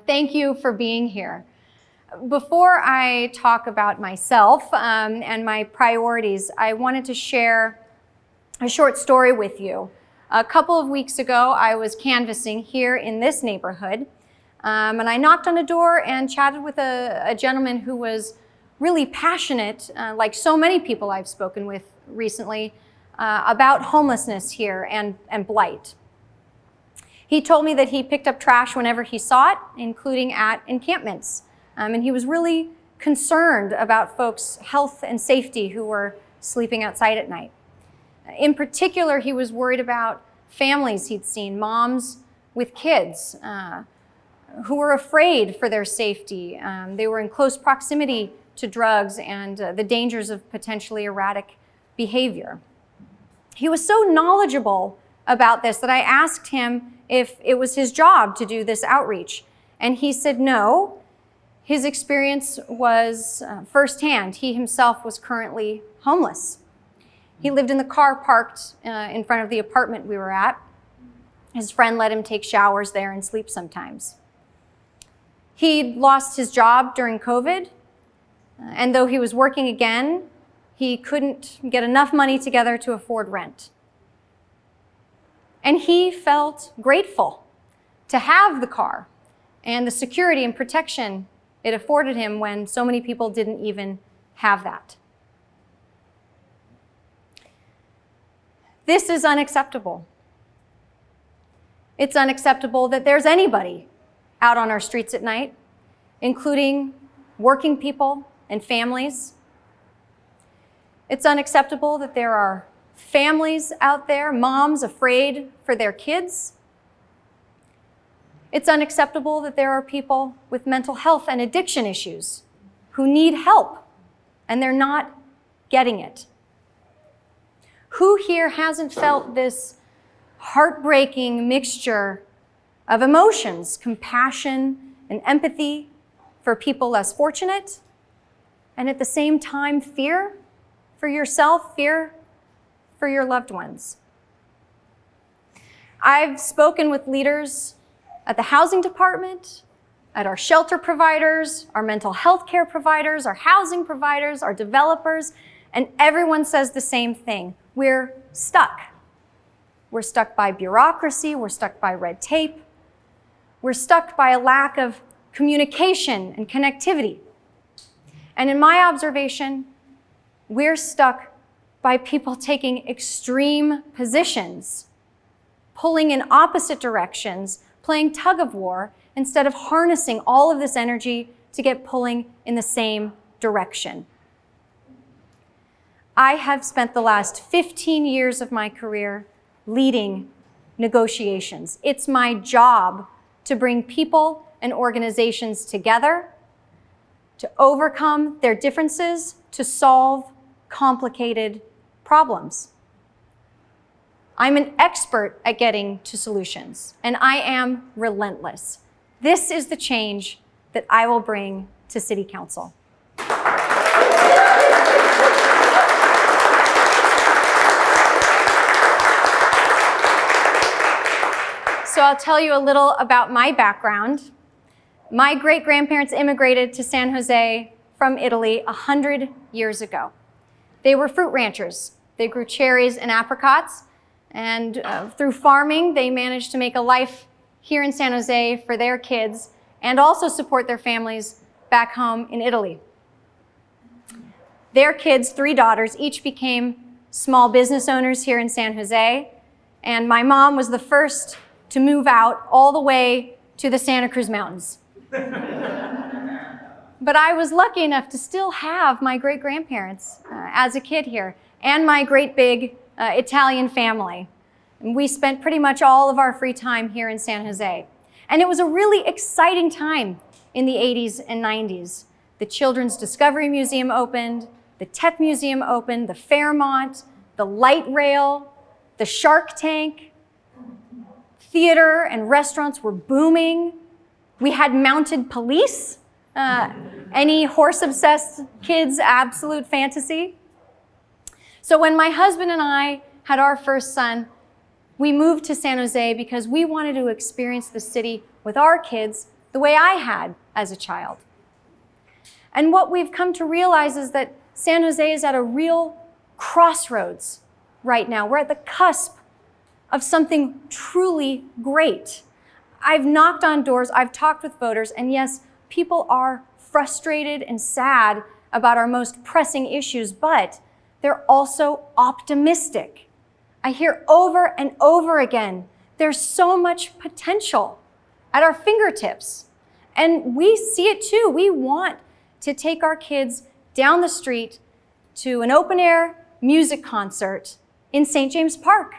Thank you for being here. Before I talk about myself and my priorities, I wanted to share a short story with you. A couple of weeks ago, I was canvassing here in this neighborhood, and I knocked on a door and chatted with a gentleman who was really passionate, like so many people I've spoken with recently, about homelessness here and blight. He told me that he picked up trash whenever he saw it, including at encampments. And he was really concerned about folks' health and safety who were sleeping outside at night. In particular, he was worried about families he'd seen, moms with kids, who were afraid for their safety. They were in close proximity to drugs and the dangers of potentially erratic behavior. He was so knowledgeable about this that I asked him if it was his job to do this outreach. And he said no. His experience was firsthand. He himself was currently homeless. He lived in the car parked in front of the apartment we were at. His friend let him take showers there and sleep sometimes. He lost his job during COVID, and though he was working again, he couldn't get enough money together to afford rent. And he felt grateful to have the car and the security and protection it afforded him when so many people didn't even have that. This is unacceptable. It's unacceptable that there's anybody out on our streets at night, including working people and families. It's unacceptable that there are families out there, moms afraid for their kids. It's unacceptable that there are people with mental health and addiction issues who need help, and they're not getting it. Who here hasn't felt this heartbreaking mixture of emotions, compassion and empathy for people less fortunate, and at the same time, fear for yourself, fear for your loved ones? I've spoken with leaders at the housing department, at our shelter providers, our mental health care providers, our housing providers, our developers, and everyone says the same thing. We're stuck. We're stuck by bureaucracy, we're stuck by red tape, we're stuck by a lack of communication and connectivity. And in my observation, we're stuck by people taking extreme positions, pulling in opposite directions, playing tug of war, instead of harnessing all of this energy to get pulling in the same direction. I have spent the last 15 years of my career leading negotiations. It's my job to bring people and organizations together, to overcome their differences, to solve complicated problems. I'm an expert at getting to solutions, and I am relentless. This is the change that I will bring to City Council. So I'll tell you a little about my background. My great-grandparents immigrated to San Jose from Italy 100 years ago. They were fruit ranchers. They grew cherries and apricots, and through farming, they managed to make a life here in San Jose for their kids and also support their families back home in Italy. Their kids, 3 daughters, each became small business owners here in San Jose, and my mom was the first to move out all the way to the Santa Cruz Mountains. But I was lucky enough to still have my great-grandparents as a kid here, and my great big Italian family. And we spent pretty much all of our free time here in San Jose. And it was a really exciting time in the 80s and 90s. The Children's Discovery Museum opened, the Tech Museum opened, the Fairmont, the light rail, the Shark Tank. Theater and restaurants were booming. We had mounted police, any horse-obsessed kid's absolute fantasy. So when my husband and I had our first son, we moved to San Jose because we wanted to experience the city with our kids the way I had as a child. And what we've come to realize is that San Jose is at a real crossroads right now. We're at the cusp of something truly great. I've knocked on doors, I've talked with voters, and yes, people are frustrated and sad about our most pressing issues, but they're also optimistic. I hear over and over again, there's so much potential at our fingertips. And we see it too. We want to take our kids down the street to an open air music concert in St. James Park.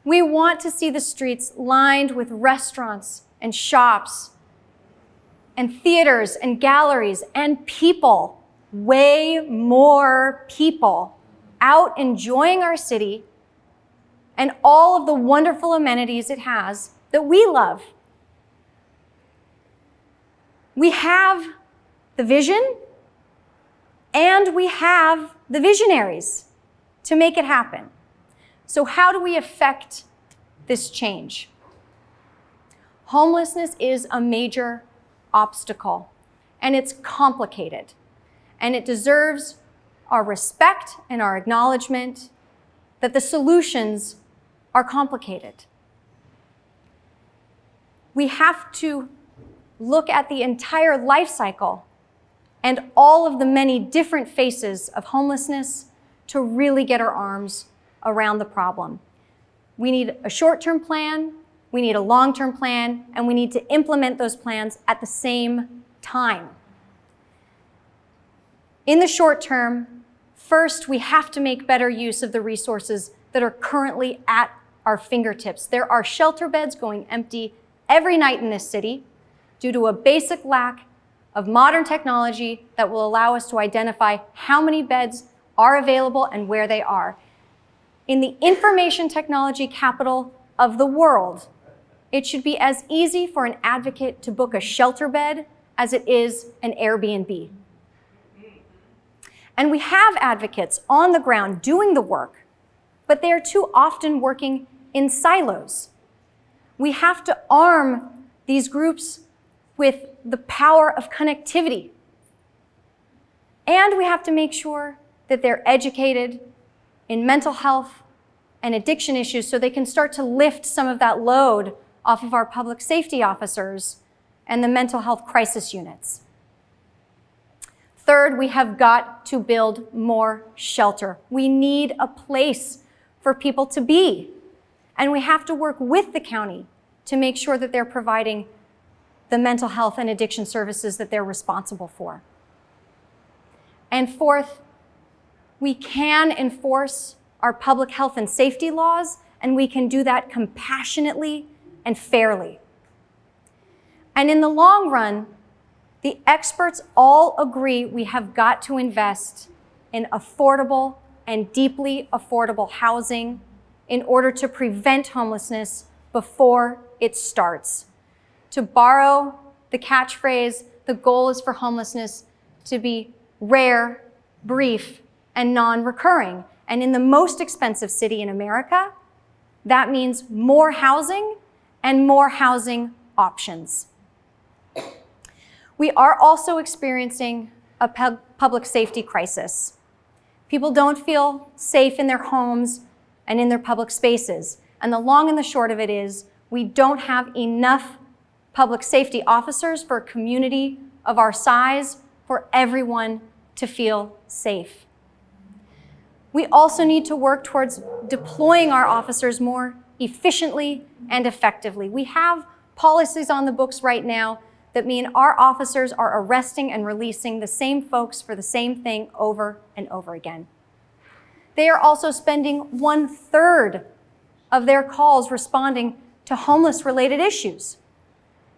We want to see the streets lined with restaurants and shops and theaters and galleries and people, way more people, out enjoying our city and all of the wonderful amenities it has that we love. We have the vision and we have the visionaries to make it happen. So how do we affect this change? Homelessness is a major obstacle, and it's complicated, and it deserves our respect and our acknowledgement that the solutions are complicated. We have to look at the entire life cycle and all of the many different faces of homelessness to really get our arms around the problem. We need a short-term plan, we need a long-term plan, and we need to implement those plans at the same time. In the short term, first, we have to make better use of the resources that are currently at our fingertips. There are shelter beds going empty every night in this city due to a basic lack of modern technology that will allow us to identify how many beds are available and where they are. In the information technology capital of the world, it should be as easy for an advocate to book a shelter bed as it is an Airbnb. And we have advocates on the ground doing the work, but they are too often working in silos. We have to arm these groups with the power of connectivity. And we have to make sure that they're educated in mental health and addiction issues so they can start to lift some of that load off of our public safety officers and the mental health crisis units. Third, we have got to build more shelter. We need a place for people to be, and we have to work with the county to make sure that they're providing the mental health and addiction services that they're responsible for. And fourth, we can enforce our public health and safety laws, and we can do that compassionately and fairly. And in the long run, the experts all agree we have got to invest in affordable and deeply affordable housing in order to prevent homelessness before it starts. To borrow the catchphrase, the goal is for homelessness to be rare, brief, and non-recurring. And in the most expensive city in America, that means more housing and more housing options. We are also experiencing a public safety crisis. People don't feel safe in their homes and in their public spaces. And the long and the short of it is we don't have enough public safety officers for a community of our size for everyone to feel safe. We also need to work towards deploying our officers more efficiently and effectively. We have policies on the books right now that mean our officers are arresting and releasing the same folks for the same thing over and over again. They are also spending 1/3 of their calls responding to homeless-related issues.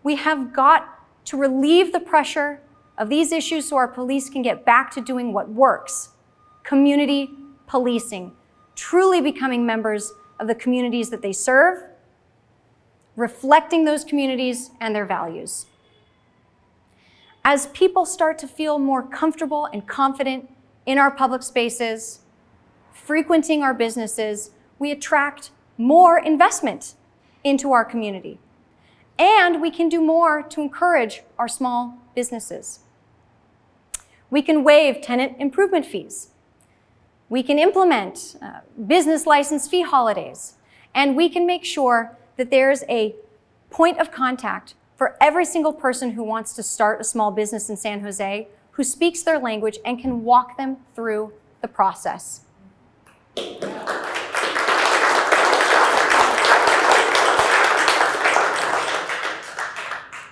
We have got to relieve the pressure of these issues so our police can get back to doing what works: community policing, truly becoming members of the communities that they serve, reflecting those communities and their values. As people start to feel more comfortable and confident in our public spaces, frequenting our businesses, we attract more investment into our community. And we can do more to encourage our small businesses. We can waive tenant improvement fees. We can implement business license fee holidays. And we can make sure that there's a point of contact for every single person who wants to start a small business in San Jose, who speaks their language and can walk them through the process.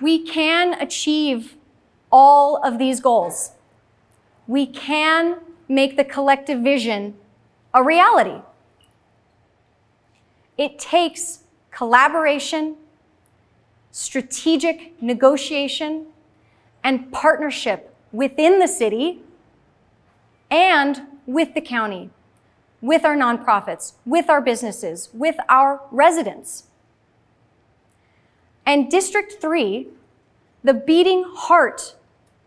We can achieve all of these goals. We can make the collective vision a reality. It takes collaboration, strategic negotiation, and partnership within the city and with the county, with our nonprofits, with our businesses, with our residents. And District 3, the beating heart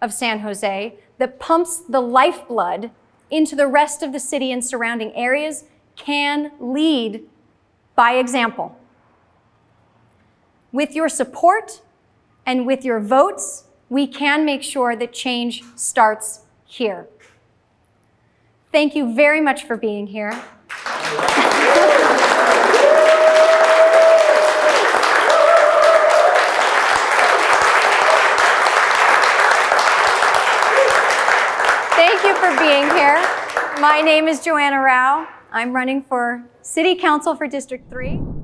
of San Jose that pumps the lifeblood into the rest of the city and surrounding areas, can lead by example. With your support and with your votes, we can make sure that change starts here. Thank you very much for being here. Thank you for being here. My name is Joanna Rauh. I'm running for City Council for District 3.